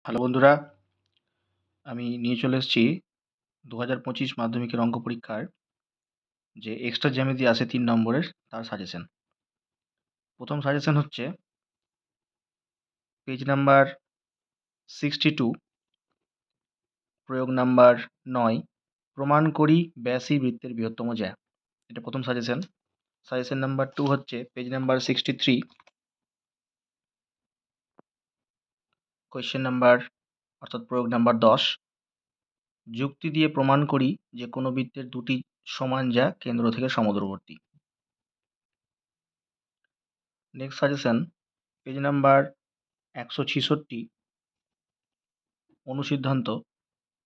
Hello বন্ধুরা, আমি নিয়ে চলে এসেছি ২০২৫ মাধ্যমিকের অঙ্ক পরীক্ষার যে এক্সট্রা জ্যামিতি আছে ৩ নম্বরের তার সাজেশন। প্রথম সাজেশন হচ্ছে পেজ নাম্বার 62 প্রয়োগ নাম্বার ৯ প্রমাণ করি ব্যাসই বৃত্তের বৃহত্তম জ্যা। এটা প্রথম সাজেশন। সাজেশন নাম্বার 2 হচ্ছে পেজ নাম্বার 63 কোয়েশ্চেন নাম্বার অর্থাৎ প্রয়োগ নাম্বার 10 যুক্তি দিয়ে প্রমাণ করি যে কোনো বৃত্তের দুটি সমান জ্যা কেন্দ্র থেকে সমদূরবর্তী। নেক্সট সাজেশন পেজ নাম্বার 166 অনুসিদ্ধান্ত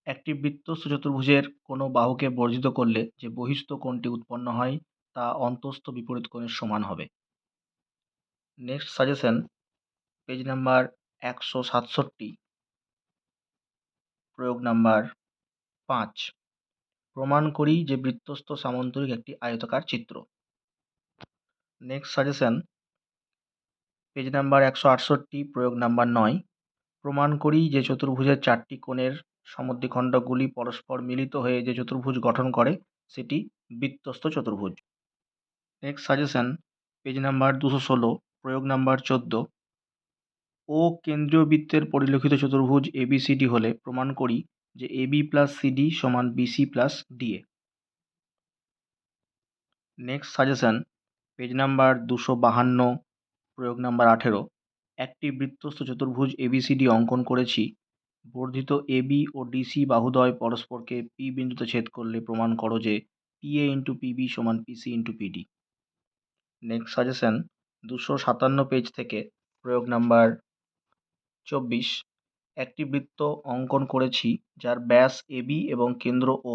একটি বৃত্তস্থ চতুর্ভুজের কোনো বাহুকে বর্জিত করলে যে বহিঃস্থ কোণটি উৎপন্ন হয় তা অন্তঃস্থ বিপরীত কোণের সমান হবে। নেক্সট সাজেশন পেজ নাম্বার 167 প্রয়োগ নাম্বার 5 প্রমাণ করি যে বৃত্তস্থ সামান্তরিক একটি আয়তাকার চিত্র। নেক্সট সাজেশন পেজ নাম্বার 168 প্রয়োগ নাম্বার 9 প্রমাণ করি যে চতুর্ভুজের চারটি কোণের সমদ্বিখণ্ডকগুলি পরস্পর মিলিত হয়ে যে চতুর্ভুজ গঠন করে সেটি বৃত্তস্থ চতুর্ভুজ। নেক্সট সাজেশন পেজ নাম্বার 216 প্রয়োগ নাম্বার 14 ও কেন্দ্রীয় বৃত্তের পরিলক্ষিত চতুর্ভুজ এবিসিডি হলে প্রমাণ করি যে এবি প্লাস সিডি সমান BC plus DA. Next suggestion page number 252 প্রয়োগ নাম্বার 18 একটি বৃত্তস্থ চতুর্ভুজ এবিসিডি অঙ্কন করেছি, বর্ধিত এবি ও ডিসি বাহুদ্বয় পরস্পরকে পি বিন্দুতে ছেদ করলে প্রমাণ করো যে পিএ ইন্টু পিবি সমান PC into PD. Next suggestion 257 page থেকে প্রয়োগ নাম্বার 24 একটি বৃত্ত অঙ্কন করেছি যার ব্যাস এবি এবং কেন্দ্র ও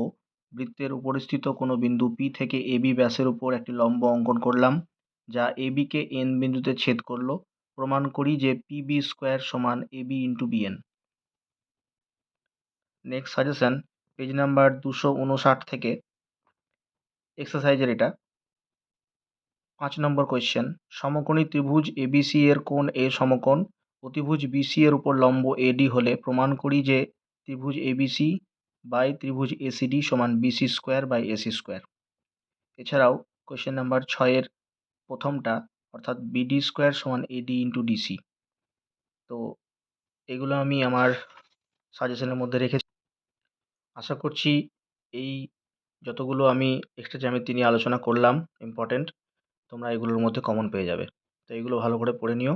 বৃত্তের উপরিস্থিত কোনো বিন্দু পি থেকে এবি ব্যাসের উপর একটি লম্ব অঙ্কন করলাম যা এবিকে এন বিন্দুতে ছেদ করলো, প্রমাণ করি যে পিবি স্কোয়ার সমান AB into BN. Next suggestion page number 259 থেকে এক্সারসাইজের এটা 5 নম্বর কোয়েশ্চেন সমকোণী ত্রিভুজ এবিসি এর কোণ এ সমকোণ অতিভুজ বিসি এর উপর লম্ব এডি হলে প্রমাণ করি যে ত্রিভুজ এবিসি বাই ত্রিভুজ এসিডি সমান BC square by AC square. এছাড়াও কোয়েশ্চেন নাম্বার 6-এর প্রথমটা অর্থাৎ বিডি স্কোয়ার সমান এডি ইন্টু ডিসি। তো এগুলো আমি আমার সাজেশনের মধ্যে রেখেছি। আশা করছি এই যতগুলো আমি এক্সট্রা জ্যামিতি নিয়ে আলোচনা করলাম ইম্পর্টেন্ট, তোমরা এগুলোর মধ্যে কমন পেয়ে যাবে। তো এগুলো ভালো করে পড়ে নিও।